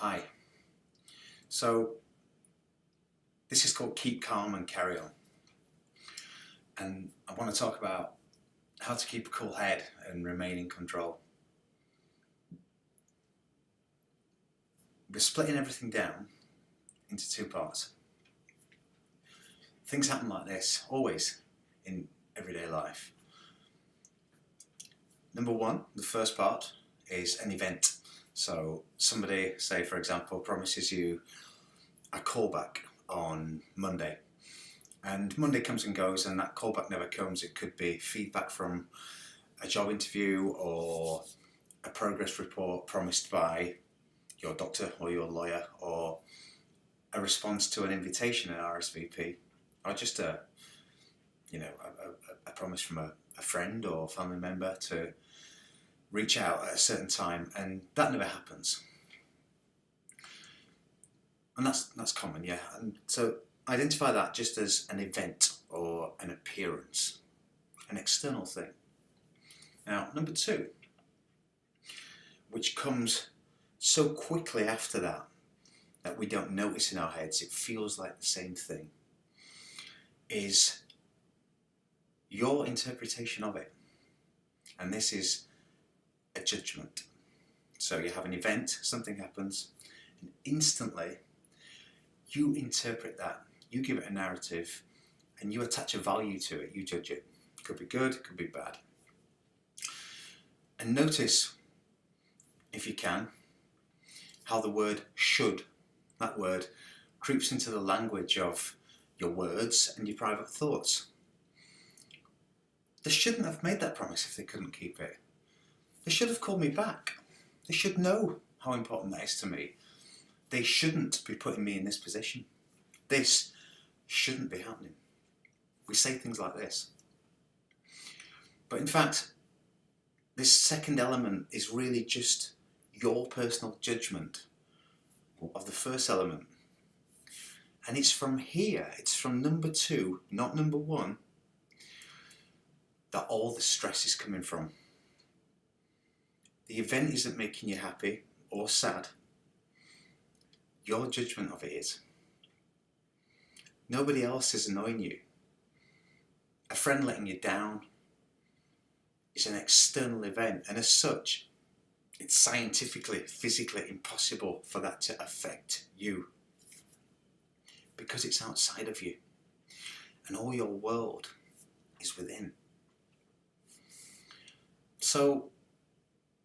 Hi. So this is called Keep Calm and Carry On. And I want to talk about how to keep a cool head and remain in control. We're splitting everything down into two parts. Things happen like this, always, in everyday life. Number one, the first part, is an event. So somebody, say for example, promises you a callback on Monday. And Monday comes and goes and that callback never comes. It could be feedback from a job interview or a progress report promised by your doctor or your lawyer, or a response to an invitation, an RSVP, or just a promise from a friend or family member to reach out at a certain time, and that never happens. And that's common, yeah. And so identify that just as an event or an appearance, an external thing. Now, number two, which comes so quickly after that we don't notice in our heads, it feels like the same thing, is your interpretation of it. And this is a judgment. So you have an event, something happens, and instantly you interpret that, you give it a narrative, and you attach a value to it, you judge it. Could be good, could be bad. And notice, if you can, how the word should, that word, creeps into the language of your words and your private thoughts. They shouldn't have made that promise if they couldn't keep it. They should have called me back. They should know how important that is to me. They shouldn't be putting me in this position. This shouldn't be happening. We say things like this. But in fact, this second element is really just your personal judgment of the first element. And it's from here, it's from number two, not number one, that all the stress is coming from. The event isn't making you happy or sad. Your judgment of it is. Nobody else is annoying you. A friend letting you down is an external event, and as such, it's scientifically, physically impossible for that to affect you, because it's outside of you and all your world is within. So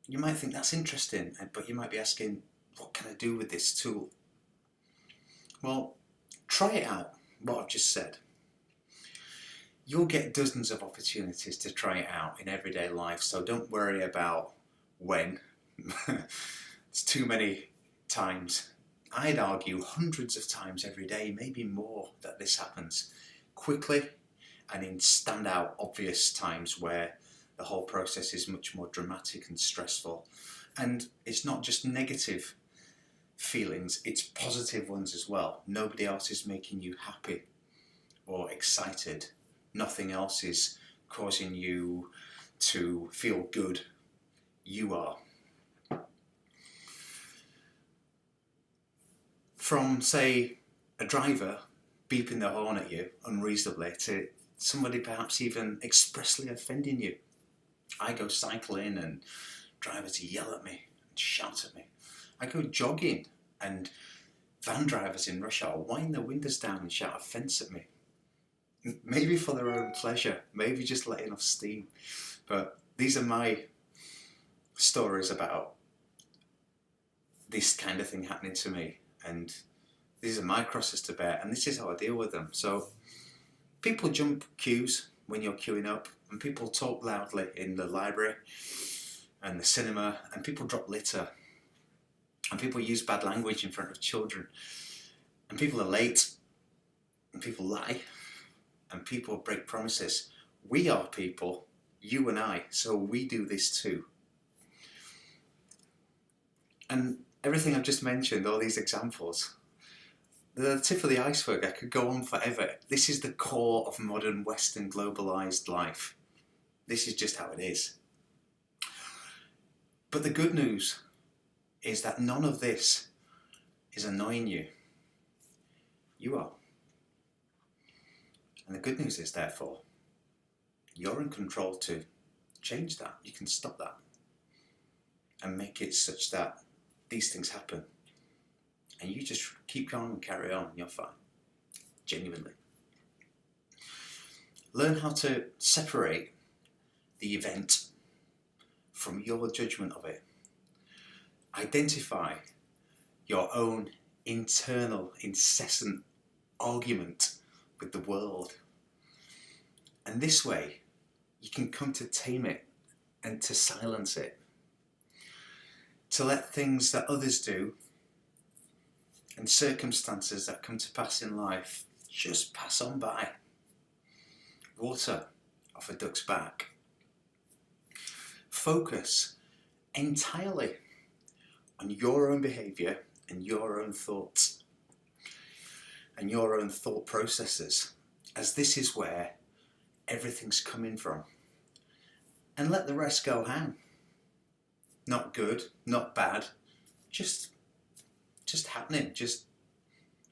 you might think that's interesting, but you might be asking, what can I do with this tool? Well, try it out, what I've just said. You'll get dozens of opportunities to try it out in everyday life, so don't worry about when. It's too many times. I'd argue hundreds of times every day, maybe more, that this happens quickly and in standout, obvious times where the whole process is much more dramatic and stressful. And it's not just negative feelings, it's positive ones as well. Nobody else is making you happy or excited. Nothing else is causing you to feel good. You are. From, say, a driver beeping their horn at you unreasonably to somebody perhaps even expressly offending you. I go cycling and drivers yell at me and shout at me. I go jogging and van drivers in rush hour whine their windows down and shout offence at me. Maybe for their own pleasure, maybe just letting off steam. But these are my stories about this kind of thing happening to me. And these are my crosses to bear, and this is how I deal with them. So people jump queues when you're queuing up, and people talk loudly in the library and the cinema, and people drop litter, and people use bad language in front of children, and people are late, and people lie, and people break promises. We are people, you and I, so we do this too. And everything I've just mentioned, all these examples, they're the tip of the iceberg. I could go on forever. This is the core of modern Western globalized life. This is just how it is. But the good news is that none of this is annoying you, you are. And the good news is, therefore, you're in control to change that. You can stop that and make it such that these things happen. And you just keep going and carry on, and you're fine. Genuinely. Learn how to separate the event from your judgment of it. Identify your own internal, incessant argument with the world. And this way, you can come to tame it and to silence it. To let things that others do and circumstances that come to pass in life just pass on by. Water off a duck's back. Focus entirely on your own behaviour and your own thoughts and your own thought processes, as this is where everything's coming from. And let the rest go hang. Not good, not bad, just happening, just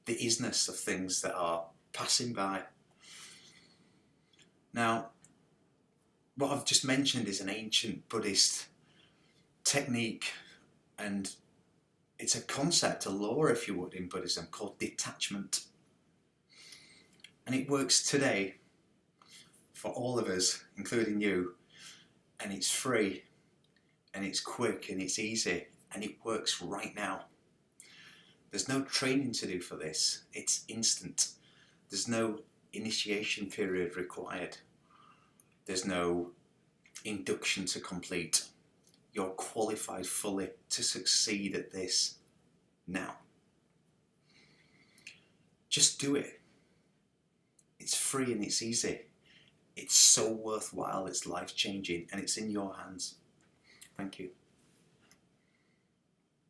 the isness of things that are passing by. Now, what I've just mentioned is an ancient Buddhist technique, and it's a concept, a law if you would, in Buddhism called detachment. And it works today for all of us, including you, and it's free, and it's quick, and it's easy, and it works right now. There's no training to do for this, it's instant. There's no initiation period required. There's no induction to complete. You're qualified fully to succeed at this now. Just do it. It's free and it's easy. It's so worthwhile, it's life-changing, and it's in your hands. Thank you.